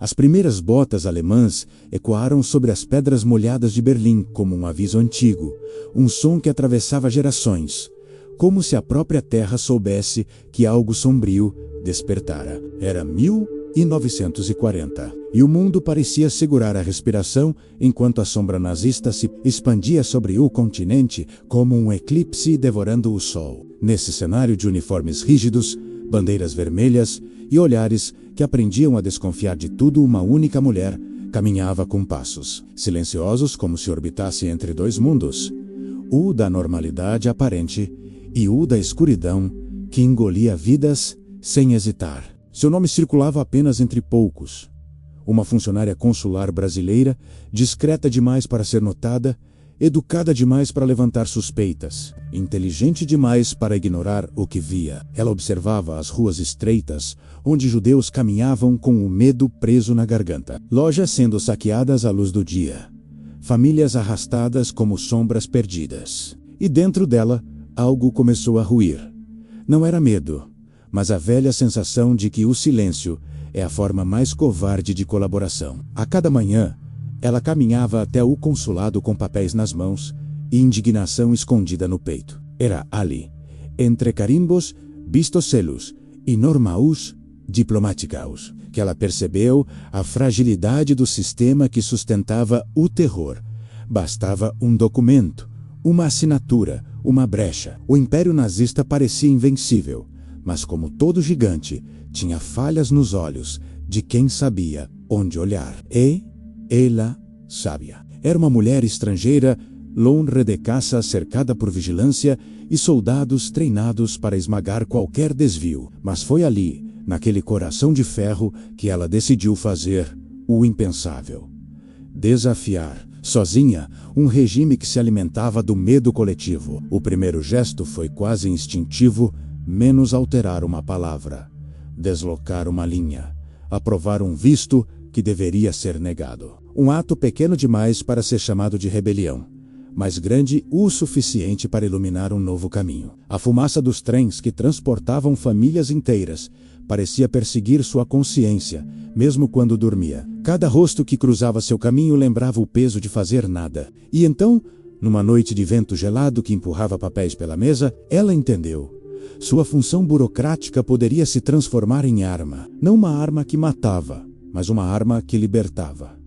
As primeiras botas alemãs ecoaram sobre as pedras molhadas de Berlim como um aviso antigo, um som que atravessava gerações, como se a própria terra soubesse que algo sombrio despertara. Era 1940, e o mundo parecia segurar a respiração enquanto a sombra nazista se expandia sobre o continente como um eclipse devorando o sol. Nesse cenário de uniformes rígidos, bandeiras vermelhas e olhares que aprendiam a desconfiar de tudo, uma única mulher caminhava com passos silenciosos como se orbitasse entre dois mundos, o da normalidade aparente e o da escuridão que engolia vidas sem hesitar. Seu nome circulava apenas entre poucos. Uma funcionária consular brasileira, discreta demais para ser notada, educada demais para levantar suspeitas, inteligente demais para ignorar o que via. Ela observava as ruas estreitas, onde judeus caminhavam com o medo preso na garganta. Lojas sendo saqueadas à luz do dia. Famílias arrastadas como sombras perdidas. E dentro dela, algo começou a ruir. Não era medo, mas a velha sensação de que o silêncio é a forma mais covarde de colaboração. A cada manhã, ela caminhava até o consulado com papéis nas mãos e indignação escondida no peito. Era ali, entre carimbos, vistoselos e normaus diplomáticos, que ela percebeu a fragilidade do sistema que sustentava o terror. Bastava um documento, uma assinatura, uma brecha. O Império Nazista parecia invencível, mas como todo gigante, tinha falhas nos olhos de quem sabia onde olhar. E ela sabia. Era uma mulher estrangeira, longe de casa, cercada por vigilância e soldados treinados para esmagar qualquer desvio. Mas foi ali, naquele coração de ferro, que ela decidiu fazer o impensável. Desafiar, sozinha, um regime que se alimentava do medo coletivo. O primeiro gesto foi quase instintivo, menos alterar uma palavra, deslocar uma linha, aprovar um visto que deveria ser negado. Um ato pequeno demais para ser chamado de rebelião, mas grande o suficiente para iluminar um novo caminho. A fumaça dos trens que transportavam famílias inteiras parecia perseguir sua consciência, mesmo quando dormia. Cada rosto que cruzava seu caminho lembrava o peso de fazer nada. E então, numa noite de vento gelado que empurrava papéis pela mesa, ela entendeu. Sua função burocrática poderia se transformar em arma. Não uma arma que matava, mas uma arma que libertava.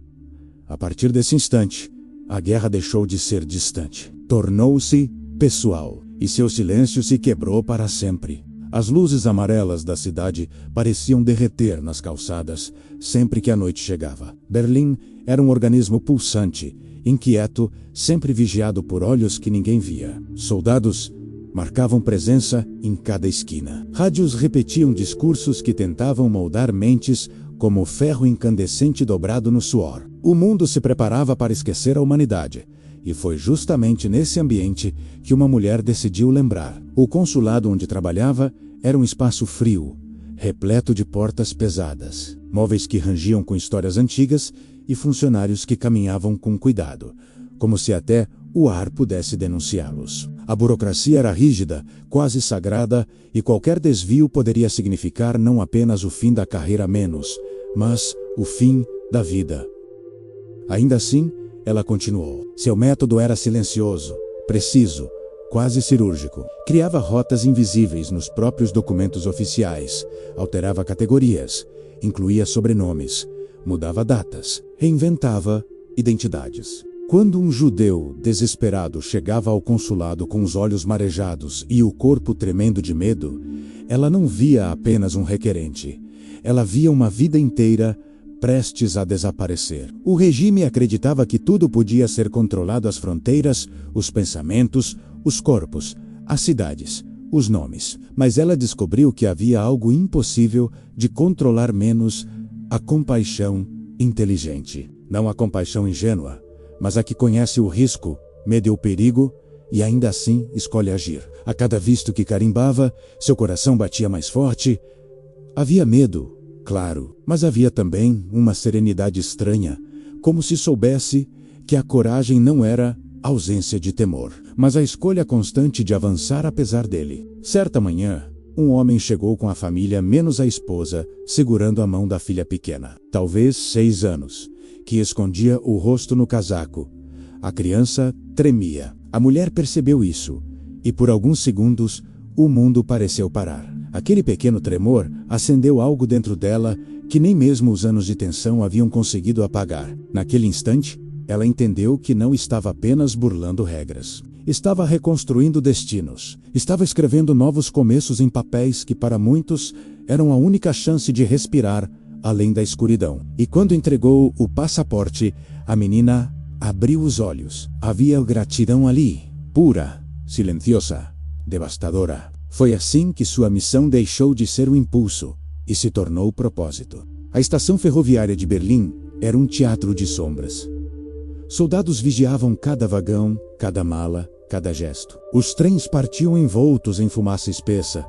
A partir desse instante, a guerra deixou de ser distante. Tornou-se pessoal, e seu silêncio se quebrou para sempre. As luzes amarelas da cidade pareciam derreter nas calçadas sempre que a noite chegava. Berlim era um organismo pulsante, inquieto, sempre vigiado por olhos que ninguém via. Soldados marcavam presença em cada esquina. Rádios repetiam discursos que tentavam moldar mentes como o ferro incandescente dobrado no suor. O mundo se preparava para esquecer a humanidade, e foi justamente nesse ambiente que uma mulher decidiu lembrar. O consulado onde trabalhava era um espaço frio, repleto de portas pesadas, móveis que rangiam com histórias antigas e funcionários que caminhavam com cuidado, como se até o ar pudesse denunciá-los. A burocracia era rígida, quase sagrada, e qualquer desvio poderia significar não apenas o fim da carreira a menos, mas o fim da vida. Ainda assim, ela continuou. Seu método era silencioso, preciso, quase cirúrgico. Criava rotas invisíveis nos próprios documentos oficiais, alterava categorias, incluía sobrenomes, mudava datas, reinventava identidades. Quando um judeu desesperado chegava ao consulado com os olhos marejados e o corpo tremendo de medo, ela não via apenas um requerente. Ela via uma vida inteira prestes a desaparecer. O regime acreditava que tudo podia ser controlado: as fronteiras, os pensamentos, os corpos, as cidades, os nomes. Mas ela descobriu que havia algo impossível de controlar menos: a compaixão inteligente. Não a compaixão ingênua, mas a que conhece o risco, mede o perigo e ainda assim escolhe agir. A cada visto que carimbava, seu coração batia mais forte. Havia medo, claro, mas havia também uma serenidade estranha, como se soubesse que a coragem não era ausência de temor, mas a escolha constante de avançar apesar dele. Certa manhã, um homem chegou com a família menos a esposa, segurando a mão da filha pequena, talvez 6 anos, que escondia o rosto no casaco. A criança tremia. A mulher percebeu isso, e por alguns segundos, o mundo pareceu parar. Aquele pequeno tremor acendeu algo dentro dela que nem mesmo os anos de tensão haviam conseguido apagar. Naquele instante, ela entendeu que não estava apenas burlando regras. Estava reconstruindo destinos. Estava escrevendo novos começos em papéis que para muitos eram a única chance de respirar além da escuridão. E quando entregou o passaporte, a menina abriu os olhos. Havia gratidão ali, pura, silenciosa, devastadora. Foi assim que sua missão deixou de ser um impulso e se tornou propósito. A estação ferroviária de Berlim era um teatro de sombras. Soldados vigiavam cada vagão, cada mala, cada gesto. Os trens partiam envoltos em fumaça espessa,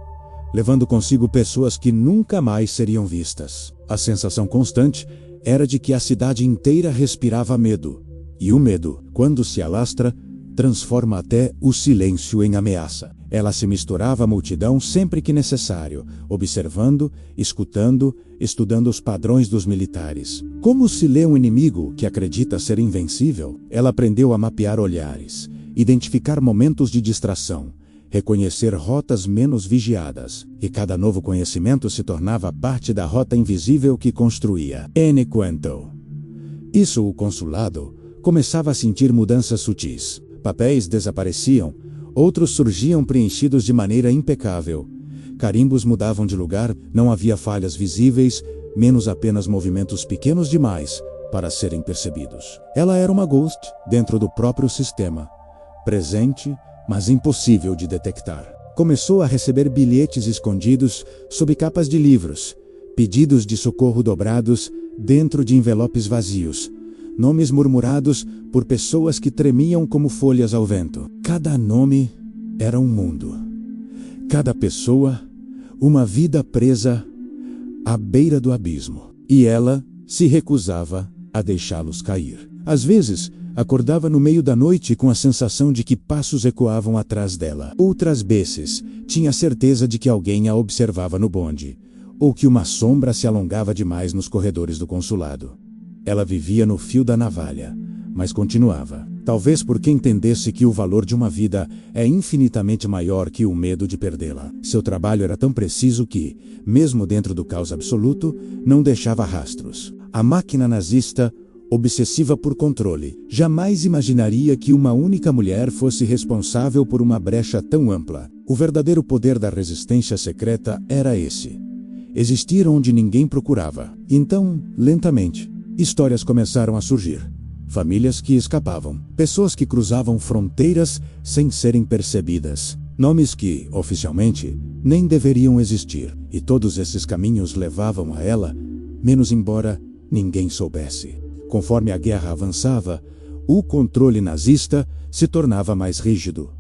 levando consigo pessoas que nunca mais seriam vistas. A sensação constante era de que a cidade inteira respirava medo. E o medo, quando se alastra, transforma até o silêncio em ameaça. Ela se misturava à multidão sempre que necessário, observando, escutando, estudando os padrões dos militares. Como se lê um inimigo que acredita ser invencível? Ela aprendeu a mapear olhares, identificar momentos de distração, reconhecer rotas menos vigiadas, e cada novo conhecimento se tornava parte da rota invisível que construía. Enquanto isso, o consulado começava a sentir mudanças sutis. Papéis desapareciam, outros surgiam preenchidos de maneira impecável. Carimbos mudavam de lugar, não havia falhas visíveis, menos apenas movimentos pequenos demais para serem percebidos. Ela era uma ghost dentro do próprio sistema, presente, mas impossível de detectar. Começou a receber bilhetes escondidos sob capas de livros, pedidos de socorro dobrados dentro de envelopes vazios, nomes murmurados por pessoas que tremiam como folhas ao vento. Cada nome era um mundo. Cada pessoa, uma vida presa à beira do abismo. E ela se recusava a deixá-los cair. Às vezes, acordava no meio da noite com a sensação de que passos ecoavam atrás dela. Outras vezes, tinha certeza de que alguém a observava no bonde, ou que uma sombra se alongava demais nos corredores do consulado. Ela vivia no fio da navalha, mas continuava. Talvez porque entendesse que o valor de uma vida é infinitamente maior que o medo de perdê-la. Seu trabalho era tão preciso que, mesmo dentro do caos absoluto, não deixava rastros. A máquina nazista, obsessiva por controle, jamais imaginaria que uma única mulher fosse responsável por uma brecha tão ampla. O verdadeiro poder da resistência secreta era esse: existir onde ninguém procurava. Então, lentamente, histórias começaram a surgir. Famílias que escapavam, pessoas que cruzavam fronteiras sem serem percebidas, nomes que, oficialmente, nem deveriam existir. E todos esses caminhos levavam a ela, menos embora ninguém soubesse. Conforme a guerra avançava, o controle nazista se tornava mais rígido.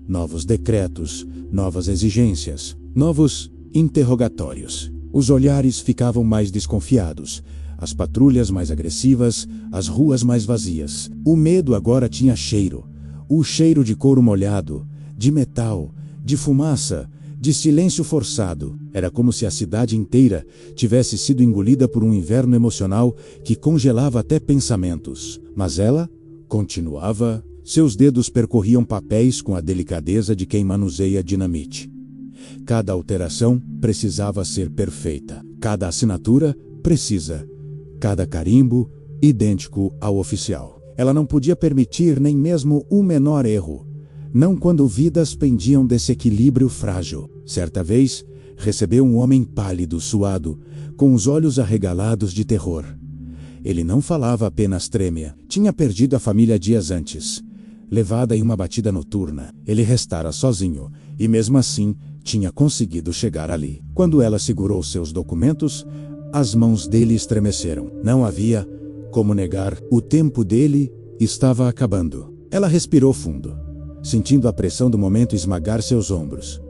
Novos decretos, novas exigências, novos interrogatórios. Os olhares ficavam mais desconfiados, as patrulhas mais agressivas, as ruas mais vazias. O medo agora tinha cheiro. O cheiro de couro molhado, de metal, de fumaça, de silêncio forçado. Era como se a cidade inteira tivesse sido engolida por um inverno emocional que congelava até pensamentos. Mas ela continuava. Seus dedos percorriam papéis com a delicadeza de quem manuseia dinamite. Cada alteração precisava ser perfeita. Cada assinatura precisa. Cada carimbo idêntico ao oficial. Ela não podia permitir nem mesmo o menor erro. Não quando vidas pendiam desse equilíbrio frágil. Certa vez, recebeu um homem pálido, suado, com os olhos arregalados de terror. Ele não falava apenas trêmea. Tinha perdido a família dias antes, levada em uma batida noturna. Ele restara sozinho, e mesmo assim, tinha conseguido chegar ali. Quando ela segurou seus documentos, as mãos dele estremeceram. Não havia como negar. O tempo dele estava acabando. Ela respirou fundo, sentindo a pressão do momento esmagar seus ombros.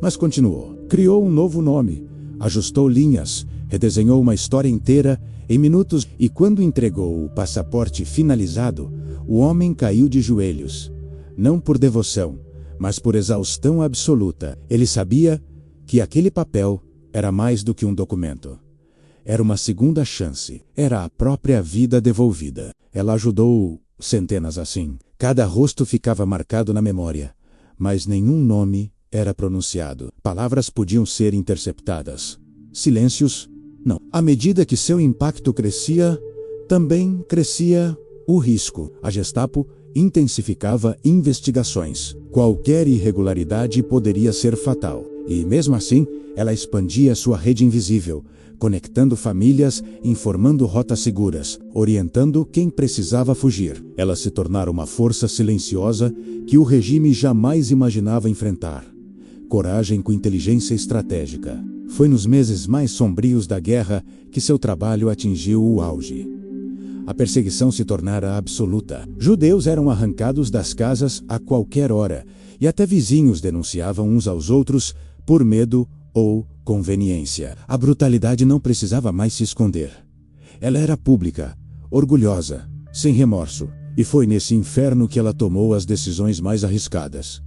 Mas continuou. Criou um novo nome, ajustou linhas, redesenhou uma história inteira em minutos, e quando entregou o passaporte finalizado, o homem caiu de joelhos. Não por devoção, mas por exaustão absoluta. Ele sabia que aquele papel era mais do que um documento. Era uma segunda chance, era a própria vida devolvida. Ela ajudou centenas assim. Cada rosto ficava marcado na memória, mas nenhum nome era pronunciado. Palavras podiam ser interceptadas. Silêncios, não. À medida que seu impacto crescia, também crescia o risco. A Gestapo intensificava investigações. Qualquer irregularidade poderia ser fatal. E mesmo assim, ela expandia sua rede invisível, conectando famílias, informando rotas seguras, orientando quem precisava fugir. Ela se tornara uma força silenciosa que o regime jamais imaginava enfrentar. Coragem com inteligência estratégica. Foi nos meses mais sombrios da guerra que seu trabalho atingiu o auge. A perseguição se tornara absoluta. Judeus eram arrancados das casas a qualquer hora, e até vizinhos denunciavam uns aos outros por medo ou conveniência. A brutalidade não precisava mais se esconder. Ela era pública, orgulhosa, sem remorso, e foi nesse inferno que ela tomou as decisões mais arriscadas.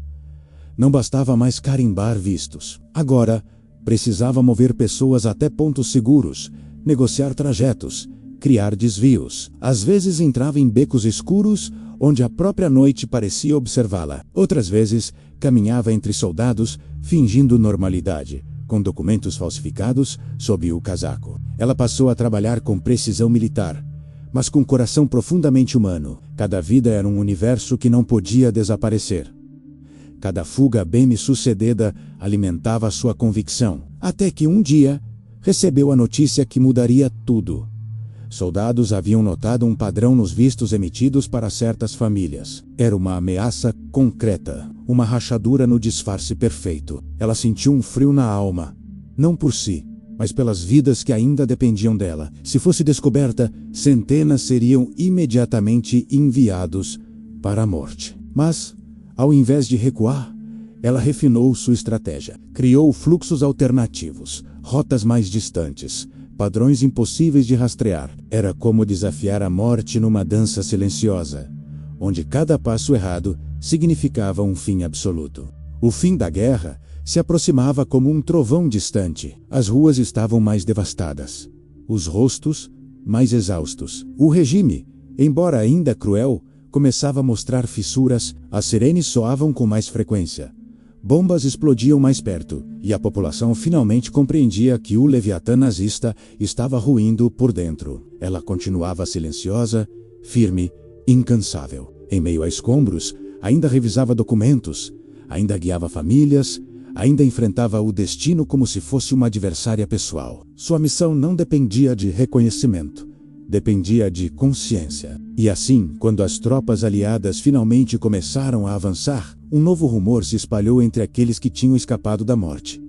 Não bastava mais carimbar vistos. Agora, precisava mover pessoas até pontos seguros, negociar trajetos, criar desvios. Às vezes entrava em becos escuros, onde a própria noite parecia observá-la. Outras vezes, caminhava entre soldados, fingindo normalidade, com documentos falsificados sob o casaco. Ela passou a trabalhar com precisão militar, mas com coração profundamente humano. Cada vida era um universo que não podia desaparecer. Cada fuga bem-sucedida alimentava sua convicção, até que um dia recebeu a notícia que mudaria tudo. Soldados haviam notado um padrão nos vistos emitidos para certas famílias. Era uma ameaça concreta, uma rachadura no disfarce perfeito. Ela sentiu um frio na alma, não por si, mas pelas vidas que ainda dependiam dela. Se fosse descoberta, centenas seriam imediatamente enviados para a morte. Mas, ao invés de recuar, ela refinou sua estratégia. Criou fluxos alternativos, rotas mais distantes, padrões impossíveis de rastrear. Era como desafiar a morte numa dança silenciosa, onde cada passo errado significava um fim absoluto. O fim da guerra se aproximava como um trovão distante. As ruas estavam mais devastadas, os rostos mais exaustos. O regime, embora ainda cruel, começava a mostrar fissuras. As sirenes soavam com mais frequência. Bombas explodiam mais perto, e a população finalmente compreendia que o Leviatã nazista estava ruindo por dentro. Ela continuava silenciosa, firme, incansável. Em meio a escombros, ainda revisava documentos, ainda guiava famílias, ainda enfrentava o destino como se fosse uma adversária pessoal. Sua missão não dependia de reconhecimento, dependia de consciência. E assim, quando as tropas aliadas finalmente começaram a avançar, um novo rumor se espalhou entre aqueles que tinham escapado da morte.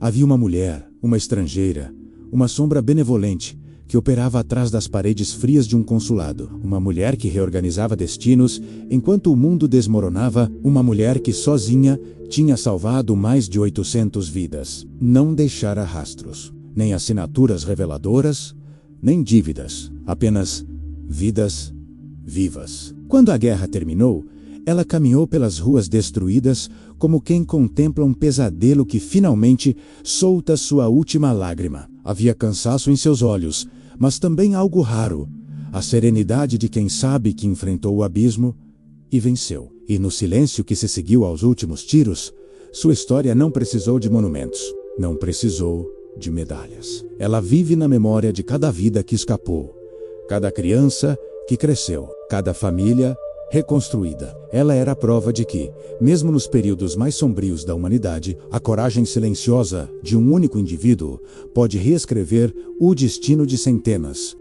Havia uma mulher, uma estrangeira, uma sombra benevolente, que operava atrás das paredes frias de um consulado. Uma mulher que reorganizava destinos enquanto o mundo desmoronava. Uma mulher que sozinha tinha salvado mais de 800 vidas. Não deixara rastros, nem assinaturas reveladoras, nem dívidas, apenas vidas vivas. Quando a guerra terminou, ela caminhou pelas ruas destruídas como quem contempla um pesadelo que finalmente solta sua última lágrima. Havia cansaço em seus olhos, mas também algo raro, a serenidade de quem sabe que enfrentou o abismo e venceu. E no silêncio que se seguiu aos últimos tiros, sua história não precisou de monumentos, não precisou de medalhas. Ela vive na memória de cada vida que escapou, cada criança que cresceu, cada família reconstruída. Ela era a prova de que, mesmo nos períodos mais sombrios da humanidade, a coragem silenciosa de um único indivíduo pode reescrever o destino de centenas,